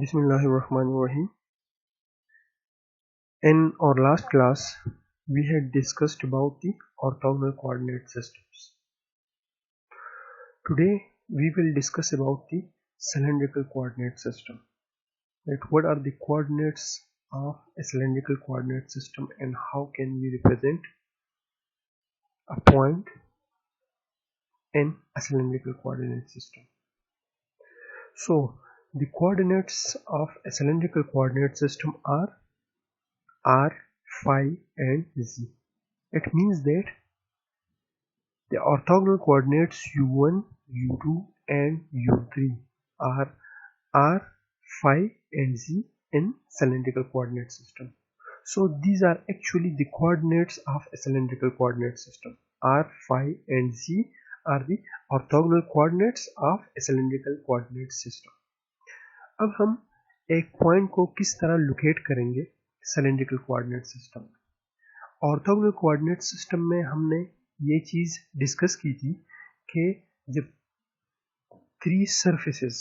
Bismillahirrahmanirrahim. In our last class, we had discussed about the orthogonal coordinate systems. Today, we will discuss about the cylindrical coordinate system. What are the coordinates of a cylindrical coordinate system and how can we represent a point in a cylindrical coordinate system. So, the coordinates of a cylindrical coordinate system are r, phi and z. It means that the orthogonal coordinates u1, u2 and u3 are r, phi and z in cylindrical coordinate system. So these are actually the coordinates of a cylindrical coordinate system. R, phi and z are the orthogonal coordinates of a cylindrical coordinate system. अब हम एक point को किस तरह locate करेंगे cylindrical coordinate system. Orthogonal coordinate system में हमने ये चीज डिस्कस की थी कि जब थ्री सरफेसेस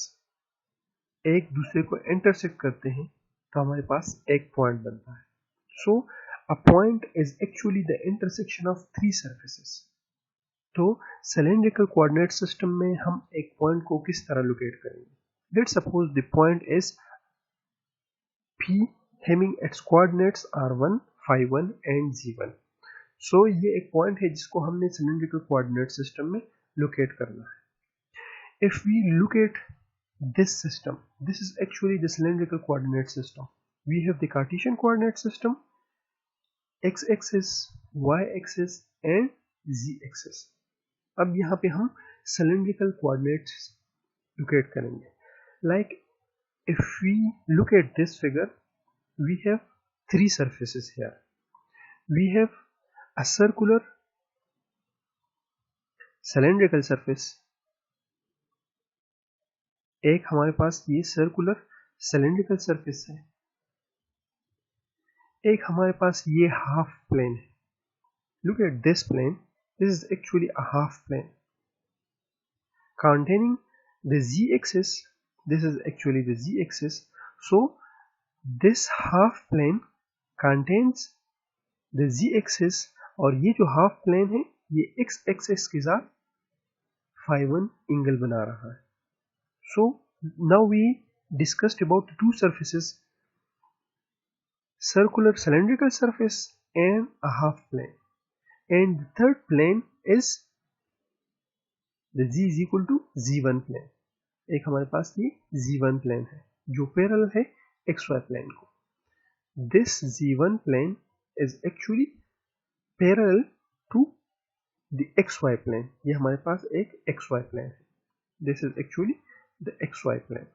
एक दूसरे को इंटरसेक्ट करते हैं तो हमारे पास एक पॉइंट बनता है. So a point is actually the intersection of three surfaces. तो सिलेंड्रिकल कोऑर्डिनेट सिस्टम में हम एक पॉइंट को किस तरह लोकेट करेंगे. Let's suppose the point is P having its coordinates r1, phi1 and z1. So ये एक पॉइंट है जिसको हमने सिलेंड्रिकल कोऑर्डिनेट सिस्टम में लोकेट करना है. If we look at this system, this is actually the cylindrical coordinate system. We have the Cartesian coordinate system, x-axis, y-axis and z-axis. अब यहाँ पे हम cylindrical coordinates लोकेट करेंगे. Like if we look at this figure, we have three surfaces here. We have a circular cylindrical surface. एक हमारे पास ये circular cylindrical surface है. एक हमारे पास ये हाफ प्लेन है. Look at this plane. This is actually a half plane containing the z-axis. This is actually the z-axis. So this half plane contains the z-axis और ये जो हाफ प्लेन है ये x-axis के साथ phi1 एंगल बना रहा है. So now we discussed about two surfaces, circular cylindrical surface and a half plane, and the third plane is the z is equal to z1 plane. एक हमारे पास ये z1 plane है जो पैरेलल है xy plane को. This z1 plane is actually parallel to the xy plane. ये हमारे पास एक xy plane है. This is actually the xy plane.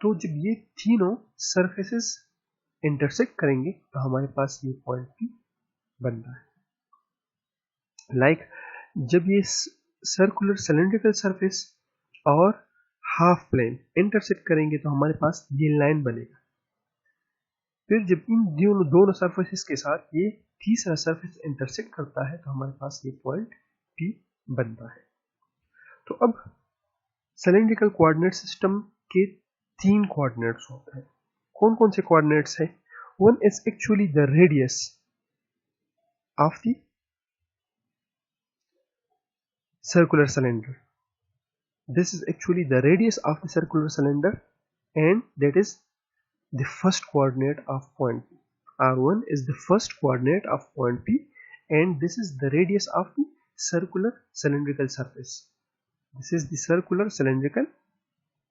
तो जब ये तीनों surfaces इंटरसेक्ट करेंगे तो हमारे पास ये पॉइंट P बनता है. लाइक जब ये सर्कुलर सिलेंड्रिकल सरफेस और हाफ प्लेन इंटरसेक्ट करेंगे तो हमारे पास ये लाइन बनेगा. फिर जब इन दोनों सरफेसेस के साथ ये तीसरा सरफेस इंटरसेक्ट करता है तो हमारे पास ये पॉइंट P बनता है. तो अब सिलेंड्रिकल कोऑर्डिनेट सिस्टम के तीन कोऑर्डिनेट्स होते हैं. कौन कौन से कोऑर्डिनेट्स हैं? One is actually the radius of the circular cylinder. This is actually the radius of the circular cylinder and that is the first coordinate of point P. R1 is the first coordinate of point P and this is the radius of the circular cylindrical surface. This is the circular cylindrical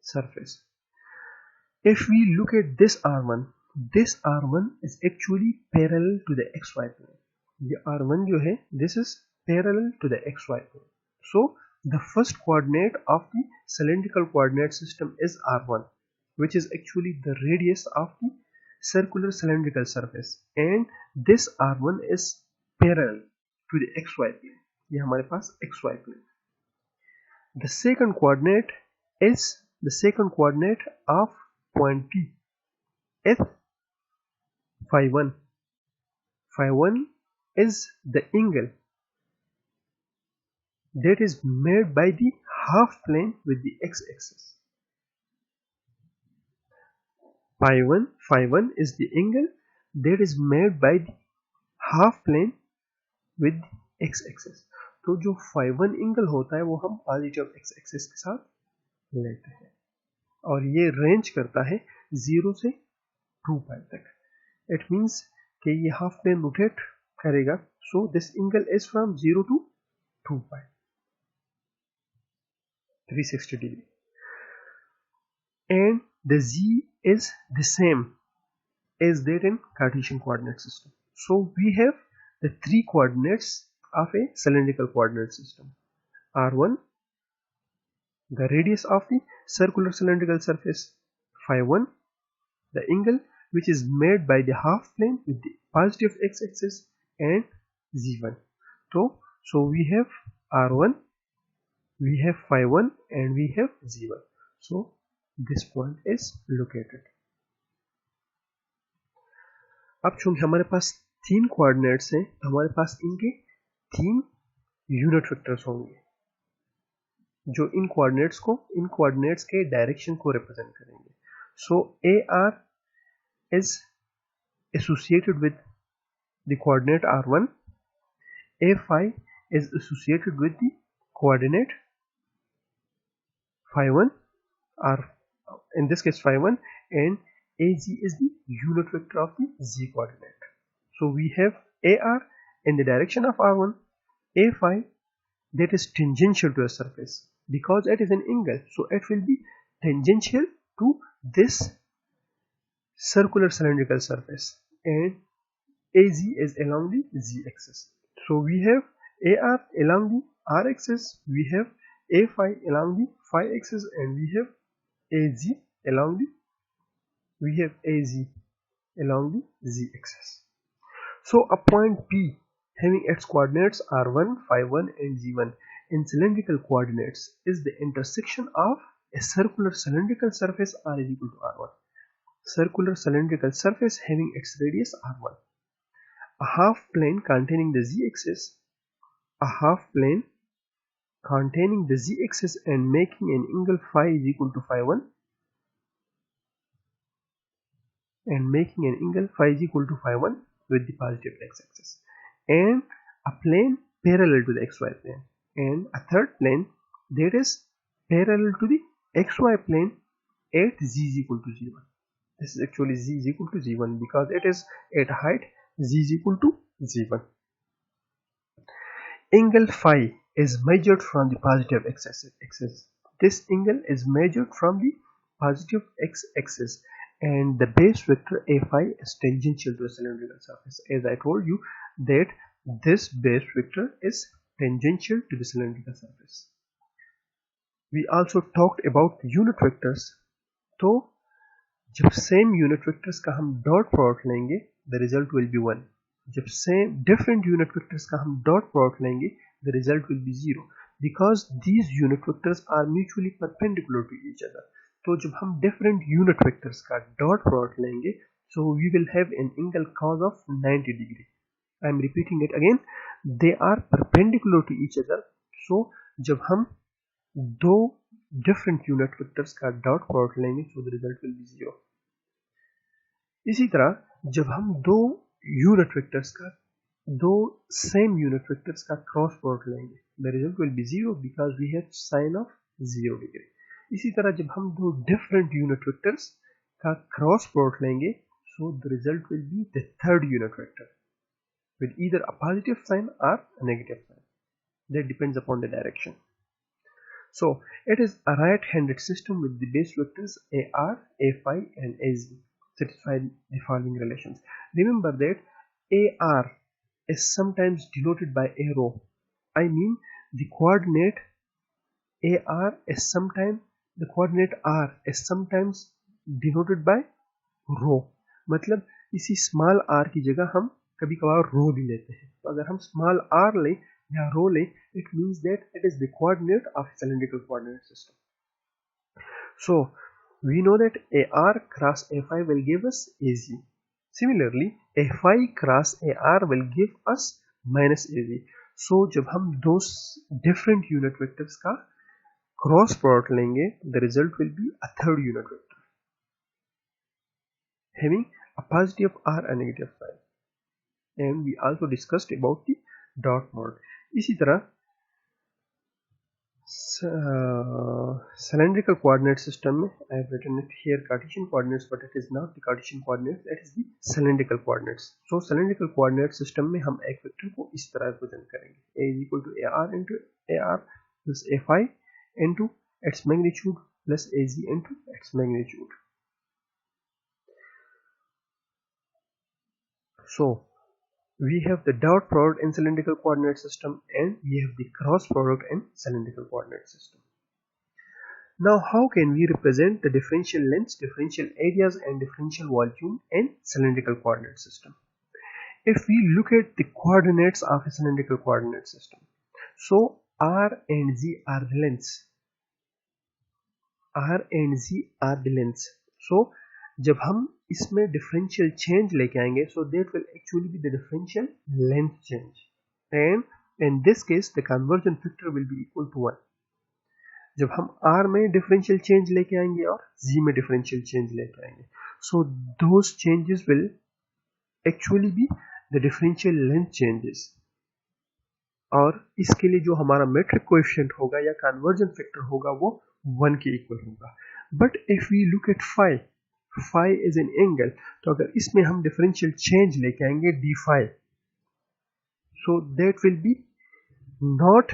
surface. If we look at this R1 is actually parallel to the xy plane. ये R1 जो है this is parallel to the xy plane. So the first coordinate of the cylindrical coordinate system is r1, which is actually the radius of the circular cylindrical surface, and this r1 is parallel to the xy plane. ये हमारे पास xy plane. The second coordinate is the second coordinate of point P. If phi1 is the angle that is made by the half plane with the x-axis. phi 1 is the angle that is made by the half plane with the x-axis. तो जो phi 1 angle होता है वो हम positive x-axis के साथ लेते हैं और ये रेंज करता है 0 से 2 पाई तक. इट मींस कि ये हाफ प्लेन रोटेट करेगा. So this angle is from 0 to 2 pi, 360 degree. And the z is the same as that in Cartesian coordinate system. So we have the three coordinates of a cylindrical coordinate system. r1, the radius of the circular cylindrical surface, phi1, the angle which is made by the half plane with the positive x-axis, and z1. So we have r1, we have phi1, and we have z1. So this point is located. अब चूंकि हमारे पास तीन coordinates हैं, हमारे पास इनके तीन unit vectors होंगे जो इन कोऑर्डिनेट्स के डायरेक्शन को रिप्रेजेंट करेंगे. सो AR is associated with the coordinate r1, a phi is associated with the coordinate phi1, or in this case phi1, and AZ is the unit vector of the z coordinate. So we have AR in the direction of r1, a phi that is tangential to a surface because it is an angle, so it will be tangential to this circular cylindrical surface, and AZ is along the z-axis. So we have AR along the r-axis, we have A phi along the phi axis, and we have AZ along the z-axis. So a point P having its coordinates r1, phi1, and z1 in cylindrical coordinates is the intersection of a circular cylindrical surface r is equal to r1. Circular cylindrical surface having its radius r1, a half plane containing the z-axis, and making an angle phi is equal to phi1, with the positive x-axis, and a plane parallel to the xy plane, and a third plane that is parallel to the xy plane at z is equal to z1. This is actually z is equal to z1 because it is at height z is equal to z1. Angle phi is measured from the positive x-axis. This angle is measured from the positive x-axis, and the base vector a phi is tangential to a cylindrical surface. As I told you that this base vector is tangential to the cylindrical surface. We also talked about unit vectors. तो जब same unit vectors का हम dot product लेंगे the result will be 1. जब same different unit vectors का हम dot product लेंगे the result will be 0 because these unit vectors are mutually perpendicular to each other. तो जब हम डिफरेंट यूनिट वेक्टर्स का डॉट प्रोडक्ट लेंगे so we will have an angle cos of 90 degree. I am repeating it again, they are perpendicular to each other. So जब हम दो different unit vectors का dot product लेंगे so the result will be 0. इसी तरह जब हम दो सेम यूनिट वेक्टर्स का क्रॉस प्रोडक्ट लेंगे the result will be 0 because we have sine of 0 degree. इसी तरह जब हम दो डिफरेंट यूनिट वेक्टर्स का क्रॉस प्रोडक्ट लेंगे so the result will be the third unit vector with either a positive sign or a negative sign. That depends upon the direction. So it is a right-handed system with the base vectors AR, A phi, and AZ satisfy the following relations. Remember that AR is sometimes denoted by a rho. I mean the coordinate AR is sometimes denoted by rho. मतलब इसी small r की जगह हम कभी कभार रो भी लेते हैं. तो अगर हम स्मॉल r लें या रो लें it means that it is the coordinate of cylindrical coordinate system. So we know that AR cross A phi will give us AZ. Similarly A phi cross AR will give us minus AZ. So जब हम दो different unit vectors का cross product लेंगे the result will be a third unit vector. having a positive or a negative sign. And we also discussed about the dot product. इसी तरह cylindrical coordinate system में I have written it here Cartesian coordinates, but it is not the Cartesian coordinates, it is the cylindrical coordinates. So cylindrical coordinate system में हम एक vector को इस तरह represent करेंगे, a is equal to ar into ar plus a phi into its magnitude plus az into its magnitude. So we have the dot product in cylindrical coordinate system and we have the cross product in cylindrical coordinate system. Now how can we represent the differential lengths, differential areas and differential volume in cylindrical coordinate system? If we look at the coordinates of a cylindrical coordinate system, so r and z are the lengths. r and z are the lengths. So जब हम इसमें differential change लेके आएंगे, so that will actually be the differential length change, and in this case the conversion factor will be equal to 1. जब हम r में differential change लेके आएंगे और z में डिफरेंशियल चेंज लेके आएंगे, so those changes will actually be the differential length changes. और इसके लिए जो हमारा मेट्रिक कोएफिशिएंट होगा या कन्वर्जन फैक्टर होगा वो 1 के इक्वल होगा. But if we look at phi is an angle, तो अगर इसमें हम डिफरेंशियल चेंज लेके आएंगे d phi, so that will be not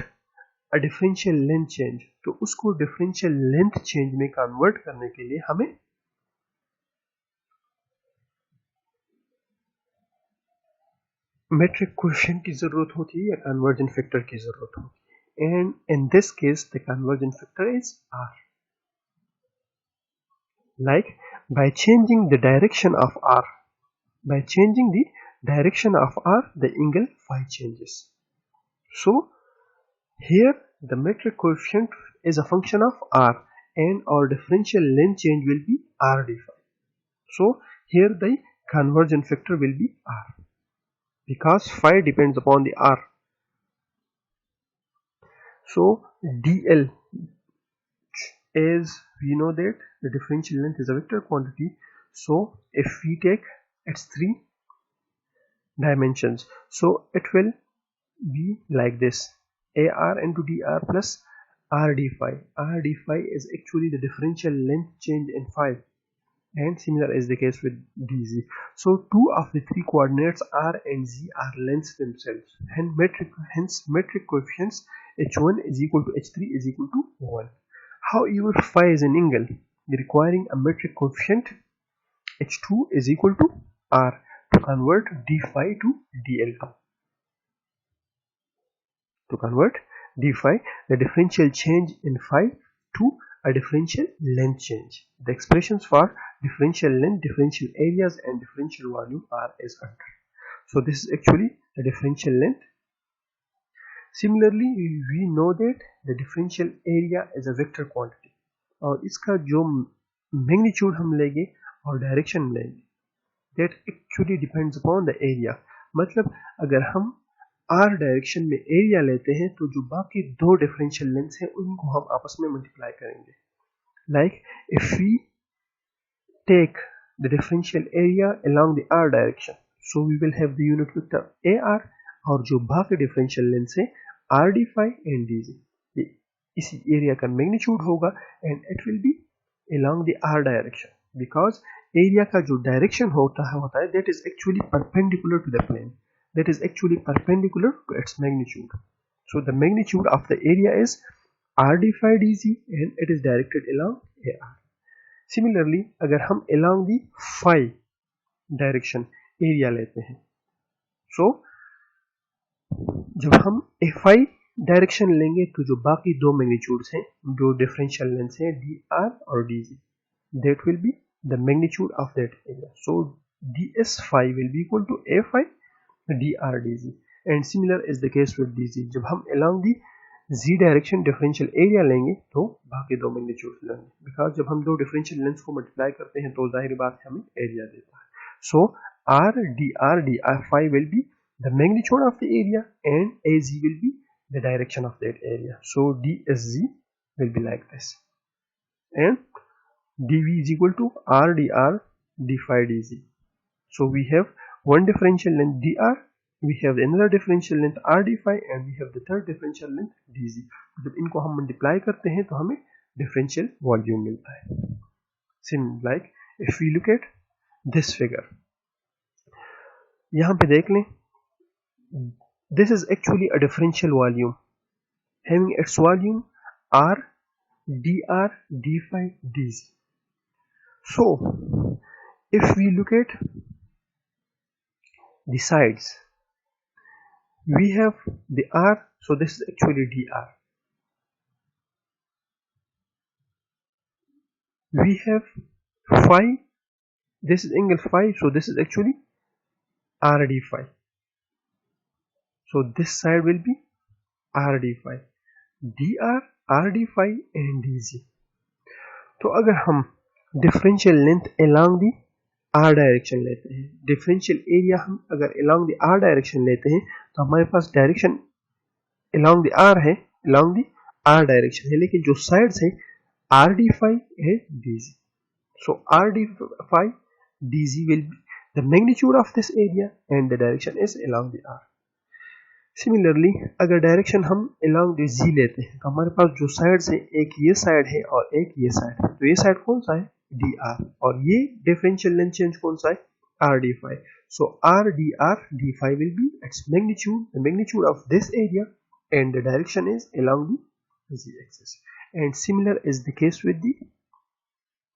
a differential length change. तो उसको डिफरेंशियल लेंथ चेंज में कन्वर्ट करने के लिए हमें मेट्रिक कोएफिशिएंट की जरूरत होती है या कन्वर्जन फैक्टर की जरूरत होती है, and in this case the conversion factor is r. Like by changing the direction of r, the angle phi changes. So here the metric coefficient is a function of r and our differential length change will be r d phi. So here the conversion factor will be r because phi depends upon the r. So dl, as we know that the differential length is a vector quantity, so if we take its 3 dimensions, so it will be like this: ar into dr plus r d phi. r d phi is actually the differential length change in phi, and similar is the case with dz. So 2 of the 3 coordinates r and z are lengths themselves, and hence metric coefficients h1 is equal to h3 is equal to 1. However, phi is an angle requiring a metric coefficient h2 is equal to r to convert d phi to dl2. To convert d phi, the differential change in phi, to a differential length change. The expressions for differential length, differential areas and differential volume are as under. So this is actually the differential length. Similarly, we know that the differential area is a vector quantity, और इसका जो magnitude हम लेंगे और direction लेंगे, that actually depends upon the area. मतलब अगर हम r डायरेक्शन में एरिया लेते हैं तो जो बाकी दो डिफरेंशियल लेंथ्स हैं उनको हम आपस में मल्टीप्लाई करेंगे. Like if we take the differential area along the r direction, so we will have the unit vector ar, और जो बाकी डिफरेंशियल लेंथ है r d phi and dz, इसी एरिया का मैग्नीट्यूड होगा and it will be along the r direction, because area का जो direction होता है that is actually perpendicular to the plane, that is actually perpendicular to its magnitude. So the magnitude of the area is r d phi dz and it is directed along ar. Similarly, अगर हम along the phi direction area लेते हैं, so जब हम phi direction लेंगे तो जो बाकी दो मैग्नीट्यूड्स हैं, जो डिफरेंशियल लेंथ्स हैं dr और dz, that will be the magnitude of that area. So ds phi will be equal to a phi dr dz, and similar is the case with dz. जब हम along the z direction differential area लेंगे तो बाकी दो magnitudes लेंगे, because जब हम दो डिफरेंशियल लेंथ्स को मल्टीप्लाई करते हैं तो जाहिर बात है हमें एरिया देता है. So r dr dr phi will be the magnitude of the area and az will be the direction of that area. So dsz will be like this, and dv is equal to r dr d phi dz. So we have one differential length dr, we have another differential length r d phi, and we have the third differential length dz. जब इनको हम multiply करते हैं तो हमें differential volume मिलता है. Same like if we look at this figure, यहाँ पे देख लें, this is actually a differential volume having its volume r dr d phi dz. So if we look at the sides, we have the r, so this is actually dr. We have phi, this is angle phi, so this is actually r d phi. So this side will be r d phi, dr, r d phi and dz. तो अगर हम differential length along the r direction लेते हैं, differential area हम अगर along the r direction लेते हैं, तो हमारे पास डायरेक्शन along the r है, along the r डायरेक्शन है, लेकिन जो साइड्स है r d phi है dz. So r d phi dz will be the magnitude of this area and the direction is along the r. Similarly अगर direction हम along the z लेते हैं, तो हमारे पास जो साइड्स हैं, एक ये साइड है और एक ये साइड है, तो ये साइड कौन सा है dr, और ये डिफरेंशियल लेंथ चेंज कौन सा है r d phi. So r dr d phi will be its magnitude, the magnitude of this area, and the direction is along the z axis. And similar is the case with the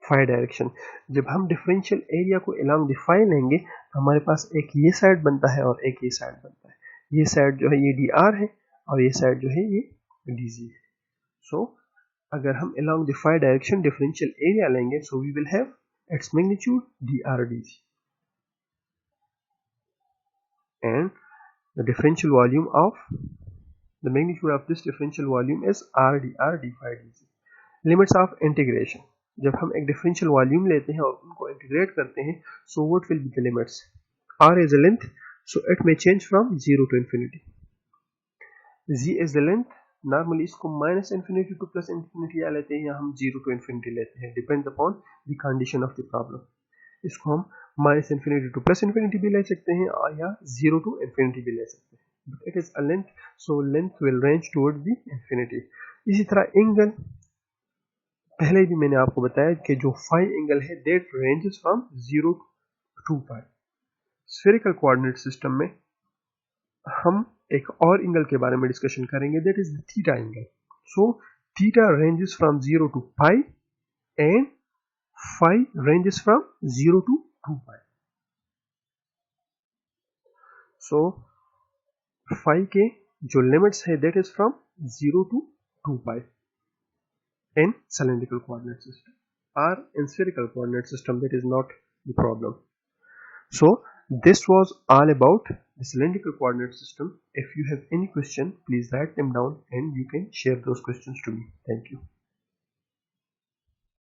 phi direction. जब हम differential area को along the phi लेंगे, तो हमारे पास एक ये side बनता है और एक ये साइड बनता है. ये साइड जो है ये dr है और ये साइड जो है ये dz है. So अगर हम along the phi direction differential area लेंगे, so we will have its magnitude dr dz, and the differential volume of the magnitude of this differential volume is r dr d phi dz. Limits of integration. जब हम एक differential volume लेते हैं और उनको integrate करते हैं, so what will be the limits? r is the length, so it may change from 0 to infinity. z is the length, normally इसको minus infinity to plus infinity या लेते हैं या हम 0 टू इन्फिनिटी लेते हैं, depends upon the condition of the problem. इसको हम minus infinity to plus infinity भी ले सकते हैं और या 0 टू इन्फिनिटी भी ले सकते हैं, but it is a length, so length will range towards the infinity. इसी तरह एंगल, पहले भी मैंने आपको बताया कि जो फाई एंगल है that ranges from 0 to pi. Spherical coordinate system में हम एक और एंगल के बारे में डिस्कशन करेंगे, that is the theta angle. So theta ranges from 0 to pi and phi ranges from 0 to 2 pi. So phi के जो लिमिट्स है that is from 0 to 2 pi in cylindrical coordinate system, or in spherical coordinate system, that is not the problem. So this was all about the cylindrical coordinate system. If you have any question, please write them down and you can share those questions to me. Thank you.